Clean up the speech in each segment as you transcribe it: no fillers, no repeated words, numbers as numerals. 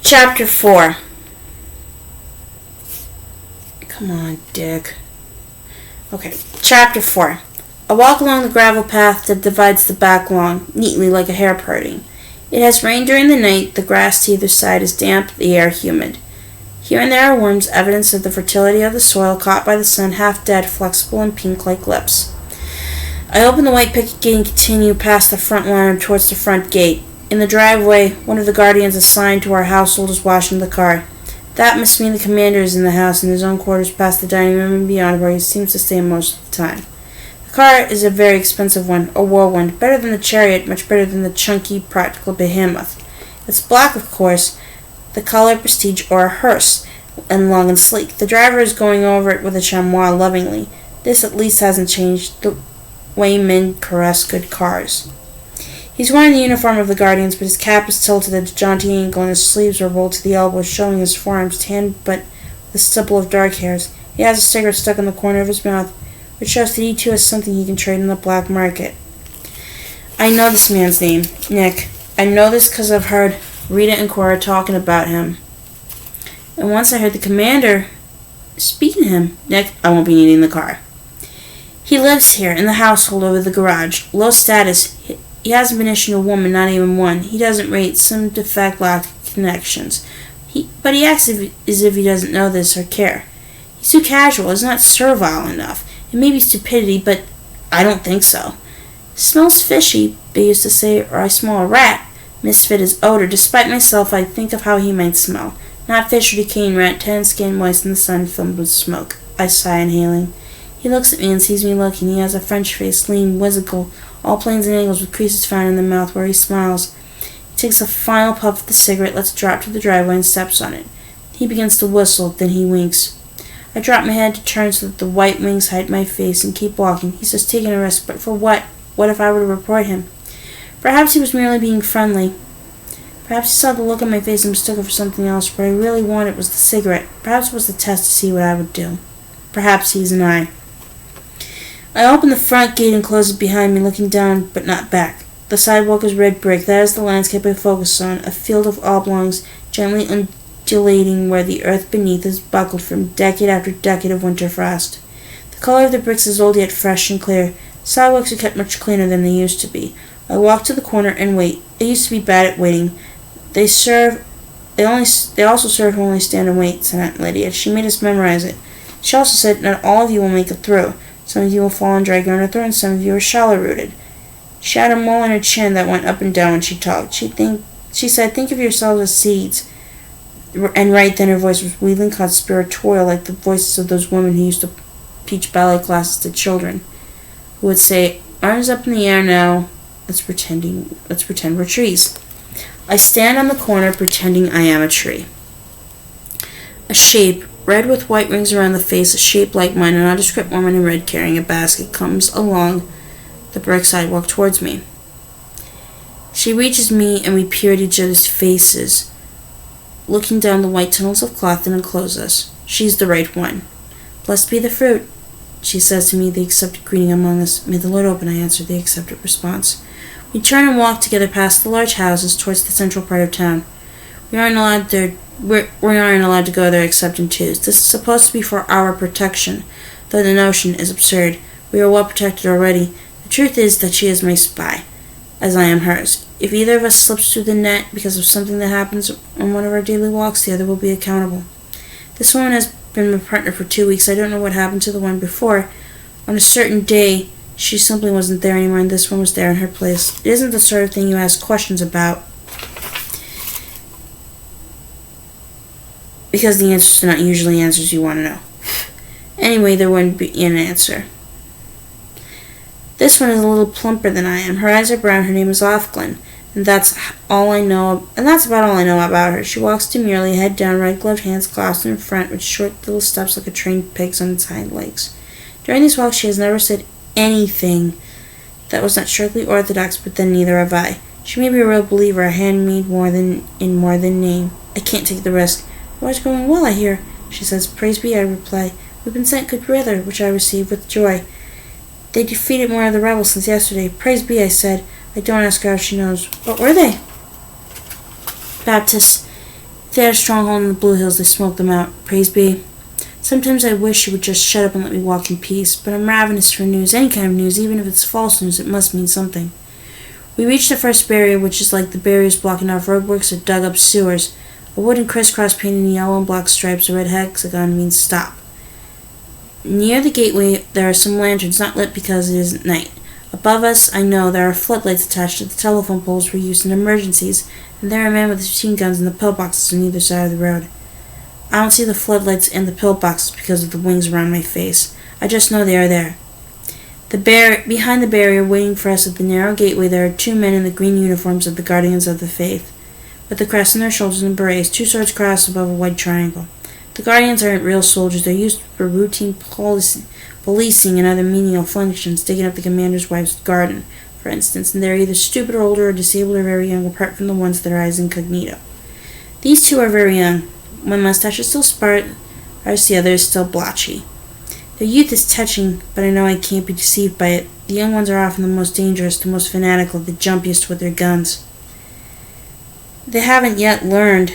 Chapter 4. Come on, Dick. Okay, Chapter 4. I walk along the gravel path that divides the back lawn, neatly like a hair parting. It has rained during the night, the grass to either side is damp, the air humid. Here and there are worms, evidence of the fertility of the soil, caught by the sun, half dead, flexible and pink like lips. I open the white picket gate and continue past the front lawn towards the front gate. In the driveway, one of the guardians assigned to our household is washing the car. That must mean the commander is in the house in his own quarters past the dining room and beyond, where he seems to stay most of the time. The car is a very expensive one, a whirlwind, better than the Chariot, much better than the chunky, practical behemoth. It's black, of course, the color prestige or a hearse, and long and sleek. The driver is going over it with a chamois lovingly. This at least hasn't changed the way men caress good cars. He's wearing the uniform of the Guardians, but his cap is tilted at a jaunty angle and his sleeves are rolled to the elbows, showing his forearms tanned but with a stipple of dark hairs. He has a cigarette stuck in the corner of his mouth, which shows that he too has something he can trade in the black market. I know this man's name, Nick. I know this because I've heard Rita and Cora talking about him. And once I heard the commander speaking to him. Nick, I won't be needing the car. He lives here, in the household over the garage. Low status. He hasn't been issued a woman, not even one. He doesn't rate, some defect, lack connections. But he acts as if he doesn't know this or care. He's too casual. He's not servile enough. It may be stupidity, but I don't think so. Smells fishy, they used to say, or I smell a rat. Misfit his odor. Despite myself, I think of how he might smell. Not fish or decaying rat, tan skin, moist in the sun, filled with smoke. I sigh, inhaling. He looks at me and sees me looking. He has a French face, lean, whimsical, all planes and angles with creases found in the mouth where he smiles. He takes a final puff of the cigarette, lets it drop to the driveway, and steps on it. He begins to whistle, then he winks. I drop my head to turn so that the white wings hide my face and keep walking. He says, taking a risk, but for what? What if I were to report him? Perhaps he was merely being friendly. Perhaps he saw the look on my face and mistook it for something else. What I really wanted was the cigarette. Perhaps it was the test to see what I would do. Perhaps he's an eye. I open the front gate and close it behind me, looking down but not back. The sidewalk is red brick. That is the landscape I focus on, a field of oblongs, gently undulating where the earth beneath is buckled from decade after decade of winter frost. The color of the bricks is old yet fresh and clear. Sidewalks are kept much cleaner than they used to be. I walk to the corner and wait. I used to be bad at waiting. They also serve who only stand and wait, said Aunt Lydia. She made us memorize it. She also said, not all of you will make it through. Some of you will fall and drag on her throat, and some of you are shallow-rooted. She had a mole on her chin that went up and down when she talked. She said, think of yourselves as seeds. And right then her voice was wheedling conspiratorial, like the voices of those women who used to teach ballet classes to children, who would say, arms up in the air now, let's pretend we're trees. I stand on the corner pretending I am a tree. A shape, red with white rings around the face, a shape like mine, a nondescript woman in red carrying a basket, comes along the brick sidewalk towards me. She reaches me and we peer at each other's faces, looking down the white tunnels of cloth that enclose us. She's the right one. Blessed be the fruit, she says to me, the accepted greeting among us. May the Lord open, I answer, the accepted response. We turn and walk together past the large houses towards the central part of town. We aren't allowed to go there except in twos. This is supposed to be for our protection, though the notion is absurd. We are well protected already. The truth is that she is my spy, as I am hers. If either of us slips through the net because of something that happens on one of our daily walks, the other will be accountable. This woman has been my partner for 2 weeks. I don't know what happened to the one before. On a certain day, she simply wasn't there anymore, and this one was there in her place. It isn't the sort of thing you ask questions about, because the answers are not usually answers you want to know. Anyway, there wouldn't be an answer. This one is a little plumper than I am. Her eyes are brown. Her name is Offglen, and that's about all I know about her. She walks demurely, head down, red-gloved hands clasped in front, with short little steps like a trained pig's on its hind legs. During these walks, she has never said anything that was not strictly orthodox, but then neither have I. She may be a real believer, a handmaid more than name. I can't take the risk. War is going well, I hear, she says. Praise be, I reply. We've been sent good weather, which I receive with joy. They defeated more of the rebels since yesterday. Praise be, I said. I don't ask her how she knows. What were they? Baptists. If they had a stronghold in the Blue Hills, they smoked them out. Praise be. Sometimes I wish she would just shut up and let me walk in peace, but I'm ravenous for news, any kind of news, even if it's false news, it must mean something. We reached the first barrier, which is like the barriers blocking off roadworks or dug-up sewers. A wooden crisscross painted in yellow and black stripes, a red hexagon means stop. Near the gateway, there are some lanterns, not lit because it isn't night. Above us, I know, there are floodlights attached to the telephone poles for use in emergencies, and there are men with machine guns in the pillboxes on either side of the road. I don't see the floodlights and the pillboxes because of the wings around my face. I just know they are there. Behind the barrier, waiting for us at the narrow gateway, there are 2 men in the green uniforms of the Guardians of the Faith, with the crest on their shoulders and berets, 2 swords crossed above a white triangle. The Guardians aren't real soldiers. They're used for routine policing and other menial functions, digging up the commander's wife's garden, for instance, and they're either stupid or older or disabled or very young, apart from the ones that are eyes incognito. These 2 are very young. One mustache is still sparse, the other is still blotchy. Their youth is touching, but I know I can't be deceived by it. The young ones are often the most dangerous, the most fanatical, the jumpiest with their guns. They haven't yet learned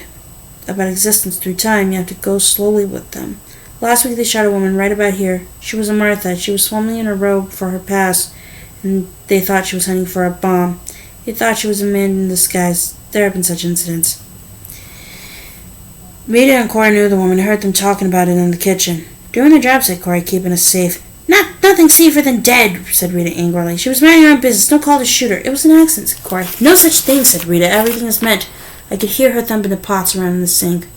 about existence through time. You have to go slowly with them. Last week they shot a woman right about here. She was a Martha. She was swimming in her robe for her pass, and they thought she was hunting for a bomb. They thought she was a man in disguise. There have been such incidents. Rita and Cora knew the woman, heard them talking about it in the kitchen. Doing their job, said Cora, keeping us safe. Nothing safer than dead, said Rita angrily. She was minding her own business. No call to shoot her. It was an accident, said Cora. No such thing, said Rita. Everything is meant. I could hear her thumping the pots around in the sink.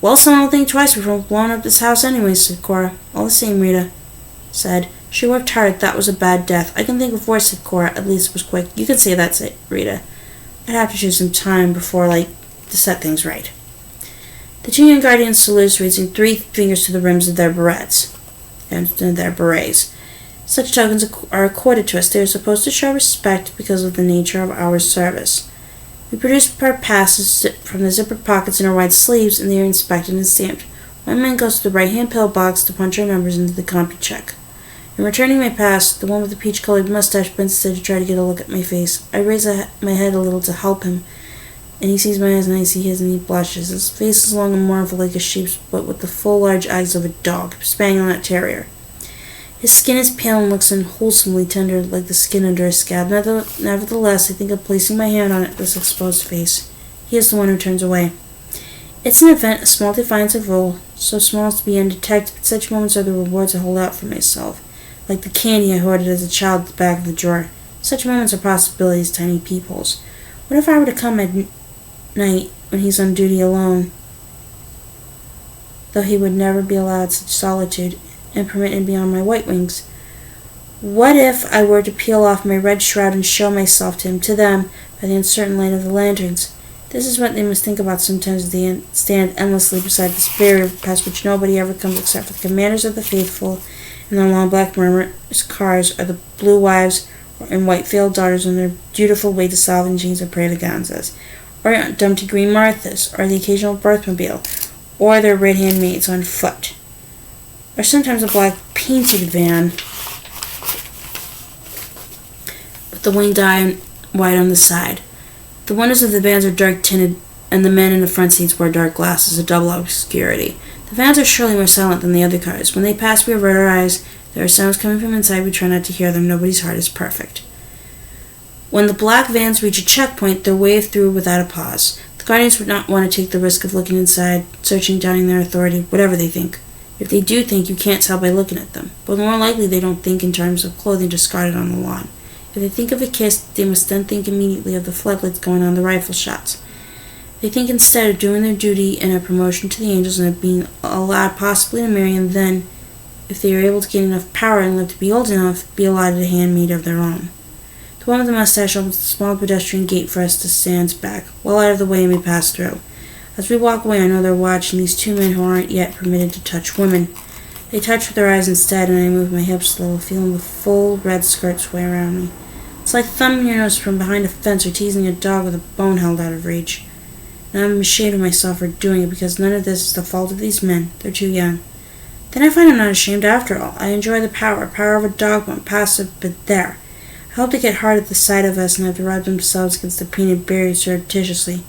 Well, someone will think twice before blowing up this house anyways, said Cora. All the same, Rita said. She worked hard. That was a bad death. I can think of worse, said Cora. At least it was quick. You could say that, said Rita. I'd have to choose some time before, to set things right. The 2 young Guardians saluted, raising 3 fingers to the rims of their berets. Such tokens are accorded to us. They are supposed to show respect because of the nature of our service. We produce our passes from the zippered pockets in our white sleeves, and they are inspected and stamped. One man goes to the right-hand pillbox to punch our numbers into the CompuCheck. In returning my pass, the one with the peach-colored mustache bends instead to try to get a look at my face. I raise my head a little to help him, and he sees my eyes and I see his, and he blushes. His face is long and mournful like a sheep's, but with the full large eyes of a dog, spaniel, not terrier. His skin is pale and looks unwholesomely tender, like the skin under a scab. Nevertheless, I think of placing my hand on this exposed face. He is the one who turns away. It's an event, a small defiance of rule, so small as to be undetected, but such moments are the rewards I hold out for myself, like the candy I hoarded as a child at the back of the drawer. Such moments are possibilities, tiny peepholes. What if I were to come at night when he's on duty alone, though he would never be allowed such solitude, and permitted beyond my white wings? What if I were to peel off my red shroud and show myself to him, to them, by the uncertain light of the lanterns? This is what they must think about sometimes as they stand endlessly beside this barrier past which nobody ever comes except for the commanders of the faithful and their long black murmurous cars, or the blue wives and white veiled daughters on their dutiful way to Salvingines or Prediganzas, or dumpty green Marthas, or the occasional birthmobile, or their red handmaids on foot, or sometimes a black painted van with the winged eye white on the side. The windows of the vans are dark tinted, and the men in the front seats wear dark glasses, a double obscurity. The vans are surely more silent than the other cars. When they pass, we avert our eyes. There are sounds coming from inside. We try not to hear them. Nobody's heart is perfect. When the black vans reach a checkpoint, they're waved through without a pause. The Guardians would not want to take the risk of looking inside, searching, doubting their authority, whatever they think. If they do think, you can't tell by looking at them. But more likely they don't think in terms of clothing discarded on the lawn. If they think of a kiss, they must then think immediately of the floodlights going on the rifle shots. They think instead of doing their duty and a promotion to the angels and of being allowed possibly to marry, and then, if they are able to gain enough power and live to be old enough, be allotted a handmaid of their own. The one with the mustache opens the small pedestrian gate for us to stand back, well out of the way, and we pass through. As we walk away, I know they're watching these 2 men who aren't yet permitted to touch women. They touch with their eyes instead, and I move my hips a little, feeling the full red skirt sway around me. It's like thumbing your nose from behind a fence or teasing a dog with a bone held out of reach. And I'm ashamed of myself for doing it, because none of this is the fault of these men. They're too young. Then I find I'm not ashamed after all. I enjoy the power of a dog, passive, but there. I hope they get hard at the sight of us and have to rub themselves against the painted barriers surreptitiously.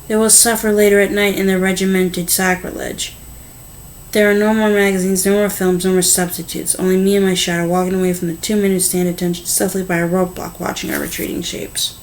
They will suffer later at night in their regimented sacrilege. There are no more magazines, no more films, no more substitutes. Only me and my shadow walking away from the 2 men who stand attention stealthily by a roadblock watching our retreating shapes.